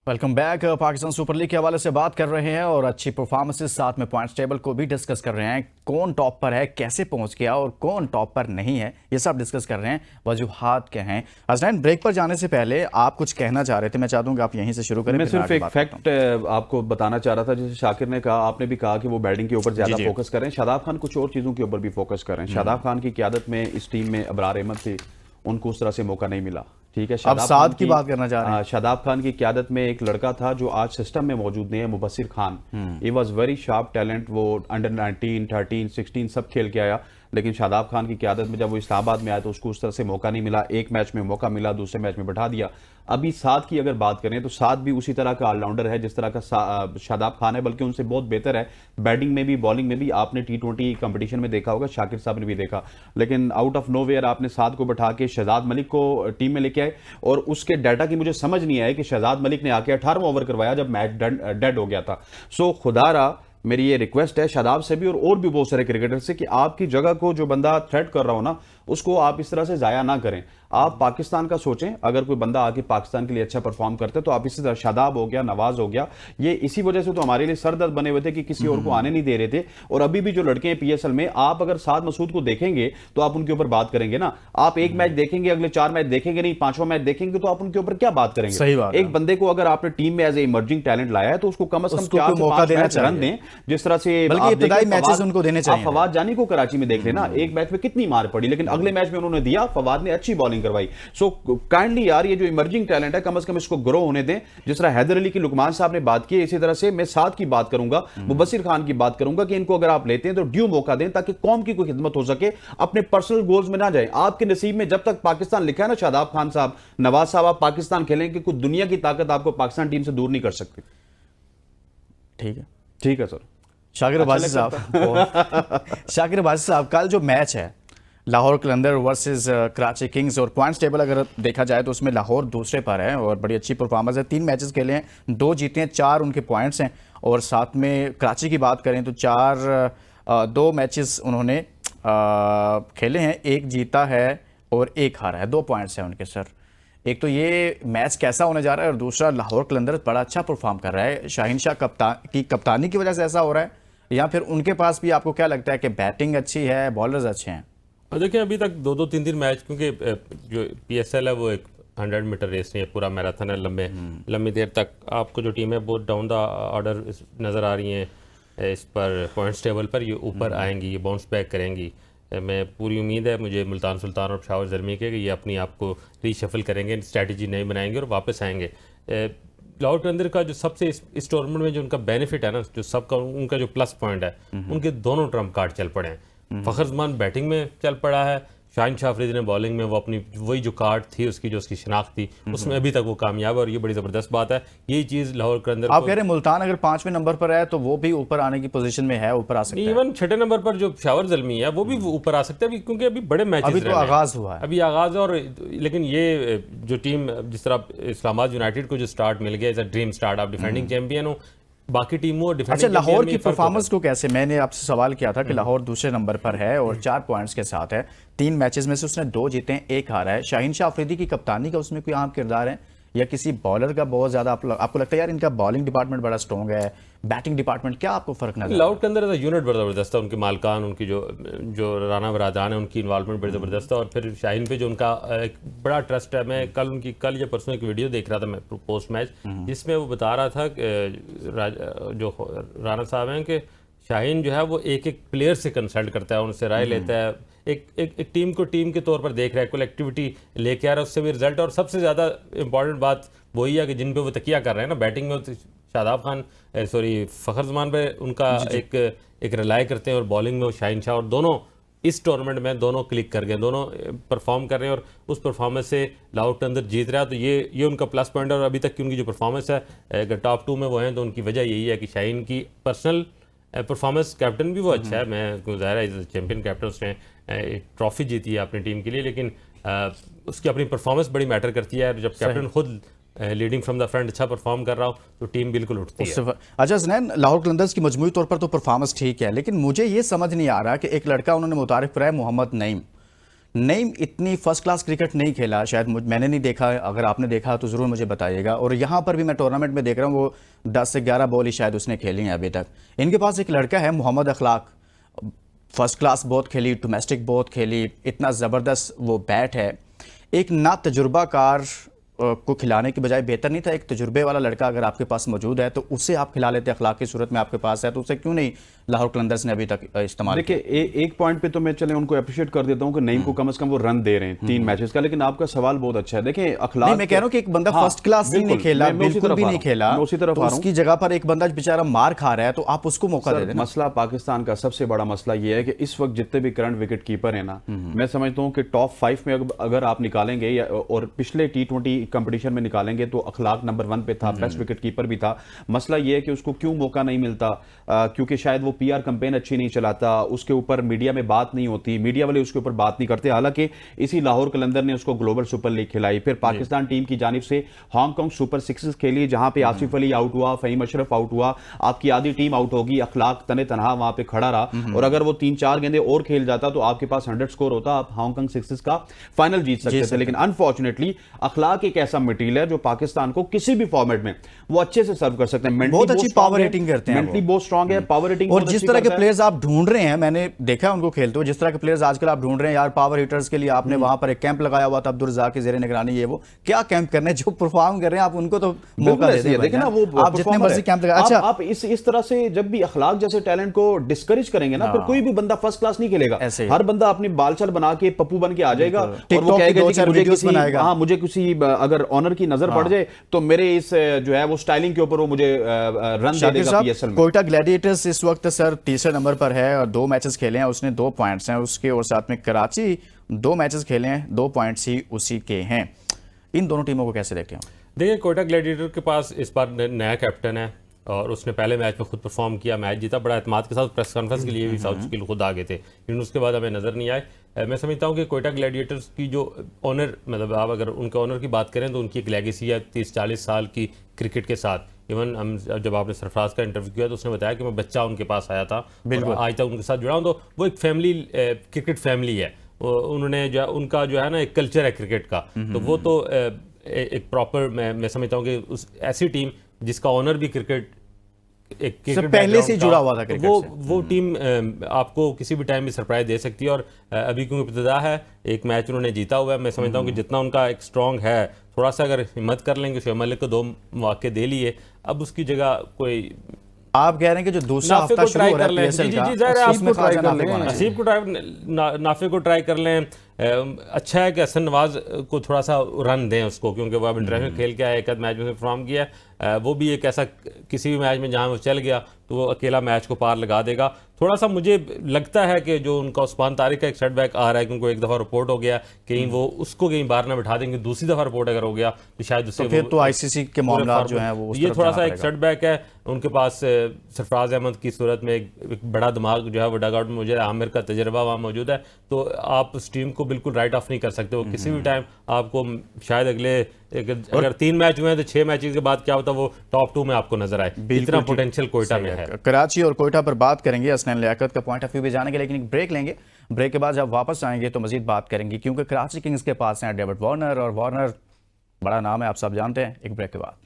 Welcome back. Pakistan super league के हवाले से बात कर रहे हैं और अच्छी परफॉर्मेंसेस साथ में पॉइंट्स टेबल को भी डिस्कस कर रहे हैं। कौन टॉप पर है, कैसे पहुंच गया और कौन टॉप पर नहीं है, ये सब डिस्कस कर रहे हैं। वजूहात क्या हैं। हसनैन, ब्रेक पर जाने से पहले आप कुछ कहना चाह रहे थे, मैं चाहता हूँ कि आप यहीं से शुरू करें। मैं सिर्फ एक फैक्ट आपको बताना चाह रहा था। जैसे शाकिर ने कहा, आपने भी कहा कि वो बैटिंग के ऊपर ज्यादा फोकस करें। शादाब खान कुछ और चीजों के ऊपर भी फोकस करें। शादाब खान की क़यादत में इस टीम में अबरार अहमद थे, उनको उस तरह से मौका नहीं मिला। ठीक है, अब साद की बात करना चाह रहे हैं। शादाब खान की क़यादत में एक लड़का था जो आज सिस्टम में मौजूद नहीं है, Mubassir Khan. He was very sharp talent. वो अंडर 19, 13, 16 सब खेल के आया, लेकिन शादाब खान की क़यादत में जब वो इस्लामाबाद में आया तो उसको उस तरह से मौका नहीं मिला। एक मैच में मौका मिला, दूसरे मैच में बैठा दिया। अभी साद की अगर बात करें तो साद भी उसी तरह का ऑलराउंडर है जिस तरह का शादाब खान है, बल्कि उनसे बहुत बेहतर है बैटिंग में भी, बॉलिंग में भी। आपने T20 कंपटीशन में देखा होगा, शाकिर साहब ने भी देखा। लेकिन आउट ऑफ नोवेयर आपने साद को बैठा के शहजाद मलिक को टीम में लेके आए, और उसके डाटा की मुझे समझ नहीं आई कि शहजाद मलिक ने आके 18वां ओवर करवाया जब मैच डेड हो गया था। सो खुदारा मेरी ये रिक्वेस्ट है शादाब से भी और भी बहुत सारे क्रिकेटर से कि आपकी जगह को जो बंदा थ्रेट कर रहा हो ना, उसको आप इस तरह से जाया ना करें। आप पाकिस्तान का सोचें। अगर कोई बंदा आके पाकिस्तान के लिए अच्छा परफॉर्म करते तो आप इसी तरह शादाब हो गया, नवाज हो गया, ये इसी वजह से तो हमारे लिए सरदर्द बने हुए थे कि किसी और को आने नहीं दे रहे थे। और अभी भी जो लड़के हैं PSL में, आप अगर साद मसूद को देखेंगे तो आप उनके ऊपर बात करेंगे ना। आप एक मैच देखेंगे, अगले 4 मैच देखेंगे नहीं, 5वां मैच देखेंगे तो आप उनके ऊपर क्या बात करेंगे। सही बात एक बंदे को अगर आपने टीम में एज ए इमर्जिंग टैलेंट लाया है तो उसको कम से कम 4 से 5 मैच रन दें। जिस तरह से मैचेस उनको देने चाहिए। फवाद जानी को कराची में देख लेना, एक मैच में कितनी मार पड़ी, लेकिन अगले मैच में उन्होंने दिया, फवाद ने अच्छी बॉलिंग करवाई। सो काइंडली यार, ये जो इमर्जिंग टैलेंट है कम से कम इसको ग्रो होने दें। जिस तरह हैदर अली की लुकमान साहब ने बात की, इसी तरह से मैं साद की बात करूंगा, मुबस्सिर खान की बात करूंगा कि इनको अगर आप लेते हैं तो ड्यू मौका दें ताकि कौम की कोई खिदमत हो सके, अपने पर्सनल गोल्स में ना जाए। आपके नसीब में जब तक पाकिस्तान लिखा है ना, शादाब खान साहब, नवाज साहब, आप पाकिस्तान खेलेंगे, कुछ दुनिया की ताकत आपको पाकिस्तान टीम से दूर नहीं कर सकती। ठीक है, ठीक है सर। शाकिर अब्बासी साहब, शाकिर अब्बासी साहब, कल जो मैच है लाहौर कलंदर वर्सेस कराची किंग्स, और पॉइंट्स टेबल अगर देखा जाए तो उसमें लाहौर दूसरे पर है और बड़ी अच्छी परफॉर्मेंस है। 3 मैचेस खेले हैं, 2 जीते हैं, 4 उनके पॉइंट्स हैं। और साथ में कराची की बात करें तो 2 मैचेस उन्होंने खेले हैं, 1 जीता है और 1 हारा है। 2 पॉइंट्स हैं उनके सर। एक तो ये मैच कैसा होने जा रहा है और दूसरा लाहौर कलंदर बड़ा अच्छा परफॉर्म कर रहा है। शाहीन शाह कप्तानी की वजह से ऐसा हो रहा है, या फिर उनके पास भी आपको क्या लगता है कि बैटिंग अच्छी है, बॉलर्स अच्छे हैं? देखिए, अभी तक 2-2, 3-3 मैच, क्योंकि जो PSL है वो एक 100 मीटर रेस नहीं है, पूरा मैराथन है। लंबी देर तक आपको जो टीम है बहुत डाउन द ऑर्डर नज़र आ रही हैं। इस पर पॉइंट्स टेबल पर ये ऊपर आएंगी, ये बाउंस बैक करेंगी। मैं पूरी उम्मीद है मुझे मुल्तान सुल्तान और पेशावर ज़ल्मी के कि ये अपनी आप को रीशफल करेंगे, स्ट्रैटेजी नई बनाएंगे और वापस आएंगे। लाहौर कलंदर का जो सबसे इस टूर्नामेंट में जो उनका बेनिफिट है ना, जो सबका उनका जो प्लस पॉइंट है, उनके दोनों ट्रम्प कार्ड चल पड़े हैं। फ़खर जमान बैटिंग में चल पड़ा है, शाहीन शाह अफरीदी ने बॉलिंग में वो अपनी वही जो कार्ड थी उसकी, जो उसकी शनाख्त थी, उसमें अभी तक वो कामयाब है और ये बड़ी ज़बरदस्त बात है। यही चीज़ लाहौर के अंदर, आप कह रहे हैं मुल्तान अगर 5वें नंबर पर है तो वो भी ऊपर आने की पोजीशन में है, ऊपर आ सकता है। इवन 6ठे नंबर पर जो पेशावर ज़ल्मी है वो भी ऊपर आ सकता है, क्योंकि अभी बड़े मैचेस अभी तो आगाज हुआ है, अभी आगाज है। और लेकिन ये जो टीम, जिस तरह इस्लामाबाद यूनाइटेड को जो स्टार्ट मिल गया, इज अ ड्रीम स्टार्ट, आप डिफेंडिंग चैंपियन हो, बाकी टीमों और अच्छा, लाहौर की परफॉर्मेंस को कैसे, मैंने आपसे सवाल किया था कि लाहौर दूसरे नंबर पर है और 4 पॉइंट्स के साथ है। 3 मैचेस में से उसने 2 जीते हैं, 1 हारा है। शाहीन शाह अफरीदी की कप्तानी का उसमें कोई अहम किरदार है, या किसी बॉलर का बहुत ज्यादा आपको लगता है यार इनका बॉलिंग डिपार्टमेंट बड़ा स्ट्रॉन्ग है, बैटिंग डिपार्टमेंट, क्या आपको फर्क नजर? लाहौर के अंदर यूनिट बड़ा ज़बरदस्त है, उनके मालकान, उनकी जो राना बरादान है, उनकी इन्वॉल्वमेंट बड़ी ज़बरदस्त है। और फिर शाहीन पे जो उनका एक बड़ा ट्रस्ट है। मैं कल या परसों एक वीडियो देख रहा था मैं पोस्ट मैच, जिसमें वो बता रहा था जो राना साहब हैं कि शाहीन जो है वो एक प्लेयर से कंसल्ट करता है, उनसे राय लेता है, एक टीम को टीम के तौर पर देख रहा है, कलेक्टिविटी लेके आ रहा है, उससे भी रिजल्ट। और सबसे ज़्यादा इंपॉर्टेंट बात वही है कि जिन पे वो तकिया कर रहे हैं ना, बैटिंग में शादाब खान फ़खर जमान पे उनका एक रिलाई करते हैं, और बॉलिंग में वो शाहीन शाह, और दोनों इस टूर्नामेंट में दोनों क्लिक कर गए, दोनों परफॉर्म कर रहे हैं और उस परफॉर्मेंस से लाहौर के अंदर जीत रहा है। तो ये उनका प्लस पॉइंट है। और अभी तक की उनकी जो परफॉर्मेंस है, अगर टॉप 2 में वो हैं तो उनकी वजह यही है कि शाहीन की पर्सनल परफॉर्मेंस, कैप्टन भी वो अच्छा है, मैं ज़ाहिर है चैंपियन कैप्टन, उसने एक ट्रॉफी जीती है अपनी टीम के लिए, लेकिन उसकी अपनी परफॉर्मेंस बड़ी मैटर करती है। जब कैप्टन खुद लीडिंग फ्रॉम द फ्रंट अच्छा परफॉर्म कर रहा हो तो टीम बिल्कुल उठती है। अच्छा हसनैन, लाहौर कलंदर्स की मजमूई तौर पर तो परफॉर्मेंस ठीक है, लेकिन मुझे ये समझ नहीं आ रहा कि एक लड़का उन्होंने मुतारिफ कराया मोहम्मद नईम, नईम इतनी फर्स्ट क्लास क्रिकेट नहीं खेला शायद, मैंने नहीं देखा, अगर आपने देखा तो ज़रूर मुझे बताइएगा। और यहाँ पर भी मैं टूर्नामेंट में देख रहा हूँ वो 10 से 11 बॉल ही शायद उसने खेली हैं अभी तक। इनके पास एक लड़का है मोहम्मद अखलाक, फर्स्ट क्लास बहुत खेली, डोमेस्टिक बहुत खेली, इतना ज़बरदस्त वो बैट है। एक ना तजुर्बाकार को खिलाने की बजाय बेहतर नहीं था एक तजुर्बे वाला लड़का अगर आपके पास मौजूद है तो उसे आप खिला लेते, अखलाक की सूरत में आपके पास है तो उसे क्यों नहीं लाहौर कलंदर्स ने अभी तक इस्तेमाल किया? देखिए एक पॉइंट पे तो मैं चले उनको अप्रिशिएट कर देता हूं कि नईम को कम से कम वो रन दे रहे हैं 3 मैचेस का, लेकिन आपका सवाल बहुत अच्छा है। देखिए अखलाक, नहीं मैं कह रहा हूं कि एक बंदा फर्स्ट क्लास ही नहीं खेला, बिल्कुल भी नहीं खेला, उसी तरफ तो उसकी जगह पर एक बंदा बेचारा मार खा रहा है तो आप उसको मौका दे देना। मसला पाकिस्तान का सबसे बड़ा मसला ये है कि इस वक्त जितने भी करंट विकेट कीपर है ना, मैं समझता हूं कि टॉप 5 में अगर आप निकालेंगे और पिछले T20 कंपटीशन में निकालेंगे तो अखलाक नंबर 1 पे था, बेस्ट विकेट कीपर भी था। मसला ये है कि उसको क्यों मौका नहीं मिलता, क्योंकि शायद वो PR कैंपेन अच्छी नहीं चलाता, उसके ऊपर मीडिया में बात नहीं होती, मीडिया वाले उसके ऊपर बात नहीं करते। हालांकि इसी लाहौर कलंदर ने उसको ग्लोबल सुपर लीग खिलाई, फिर पाकिस्तान टीम की जानिब से हांगकांग सुपर 6 खेली जहां पे आसिफ अली आउट हुआ, फहीम अशरफ आउट हुआ, आपकी आधी टीम आउट होगी, अखलाक तने तनहा वहां पे खड़ा रहा और अगर वो 3-4 गेंदे और खेल जाता तो आपके पास 100 स्कोर होता, आप हांगकांग 6 का फाइनल जीत सकते थे। लेकिन अनफॉर्चुनेटली अखलाक एक ऐसा मटेरियल है जो पाकिस्तान को किसी भी फॉर्मेट में वो अच्छे से सर्व कर सकते हैं। बहुत अच्छी पावर रेटिंग करते हैं, मेंटली बहुत स्ट्रांग है, पावर रेटिंग। और जिस तरह के प्लेयर्स आप ढूंढ रहे हैं, मैंने देखा उनको खेलते हुए, जिस तरह के प्लेयर्स आजकल आप ढूंढ रहे हैं यार पावर हिटर्स के लिए, आपने वहां पर एक कैंप लगाया हुआ था अब्दुल रज़ाक की ज़ेरे निगरानी, ये वो क्या कैंप करने जो परफॉर्म कर रहे हैं आप उनको तो मौका दे दें। देखिए ना वो आप जितने मर्जी कैंप लगा, अच्छा आप इस तरह से जब भी अखलाक जैसे टैलेंट को डिस्करेज करेंगे ना, फिर कोई भी बंदा फर्स्ट क्लास नहीं खेलेगा। हर बंदा अपनी बालचाल बना के पप्पू बन के आ जाएगा और वो कहेगा कि मुझे किसी अगर ऑनर की नजर पड़ जाए तो मेरे इस जो है वो स्टाइलिंग के ऊपर वो मुझे रन दे देगा PSL में। कोयटा ग्लैडिएटर्स इस वक्त सर तीसरे नंबर पर है और 2 मैचेस खेले हैं उसने, 2 पॉइंट्स हैं उसके, और साथ में कराची 2 मैचेस खेले हैं, 2 पॉइंट्स ही उसी के हैं। इन दोनों टीमों को कैसे देखते हैं? देखिए कोयटा ग्लैडिएटर के पास इस बार नया कैप्टन है और उसने पहले मैच में खुद परफॉर्म किया, मैच जीता, बड़ा एतमाद के साथ प्रेस कॉन्फ्रेंस के लिए भी साउथ के खुद आ गए थे, लेकिन उसके बाद हमें नज़र नहीं आए। मैं समझता हूँ कि कोयटा ग्लैडिएटर्स की जो ऑनर, मतलब आप अगर उनके ऑनर की बात करें तो उनकी एक लेगेसी है 30-40 साल की क्रिकेट के साथ। इवन हम जब आपने सरफराज का इंटरव्यू किया तो उसने बताया कि मैं बच्चा उनके पास आया था और आज तक उनके साथ जुड़ा हूँ, तो वो एक फैमिली क्रिकेट फैमिली है। उन्होंने जो उनका जो है ना एक कल्चर है क्रिकेट का, तो वो तो एक प्रॉपर मैं समझता हूँ कि उस ऐसी टीम जिसका ऑनर भी क्रिकेट पहले से जुड़ा हुआ था क्रिकेट से, वो टीम आपको किसी भी टाइम भी सरप्राइज दे सकती है। और अभी क्योंकि इब्तिदा है, एक मैच उन्होंने जीता हुआ है, मैं समझता हूँ कि जितना उनका एक स्ट्रॉन्ग है, थोड़ा सा अगर हिम्मत कर लेंगे, शुएब मलिक को 2 मौके दे लिए, अब उसकी जगह कोई आप कह रहे हैं कि जो दूसरा हफ्ता शुरू हो रहा है PSL का, नसीब को नाफे को ट्राई कर लें। अच्छा है कि हसन नवाज को थोड़ा सा रन दें उसको, क्योंकि वो अब इंटरनेशनल खेल के आया, एक मैच में परफॉर्म किया है, वो भी एक ऐसा किसी भी मैच में जहां वो चल गया तो वो अकेला मैच को पार लगा देगा। थोड़ा सा मुझे लगता है कि जो उनका उस्मान तारिक का एक सेटबैक आ रहा है, क्योंकि एक दफ़ा रिपोर्ट हो गया कहीं वो उसको कहीं बाहर ना बिठा देंगे, दूसरी दफ़ा रिपोर्ट अगर हो गया तो शायद उससे फिर तो ICC के मामला जो हैं वो ये थोड़ा सा एक सेटबैक है उनके पास। सरफराज अहमद की सूरत में एक बड़ा दिमाग जो है वो डगआउट में मौजूद है, आमिर का तजर्बा वहाँ मौजूद है, तो आप उस टीम को बिल्कुल राइट ऑफ नहीं कर सकते। वो किसी भी टाइम आपको शायद अगले अगर 3 मैच हुए हैं तो 6 मैचेस के बाद क्या होता है वो टॉप 2 में आपको नजर आए, इतना पोटेंशियल कोयटा में है। कराची और कोयटा पर बात करेंगे, हसनैन लियाकत का पॉइंट ऑफ व्यू भी जानेंगे, लेकिन एक ब्रेक लेंगे। ब्रेक के बाद जब वापस आएंगे तो मजीद बात करेंगे, क्योंकि कराची किंग्स के पास हैं डेविड वार्नर, और वार्नर बड़ा नाम है, आप सब जानते हैं। एक ब्रेक के बाद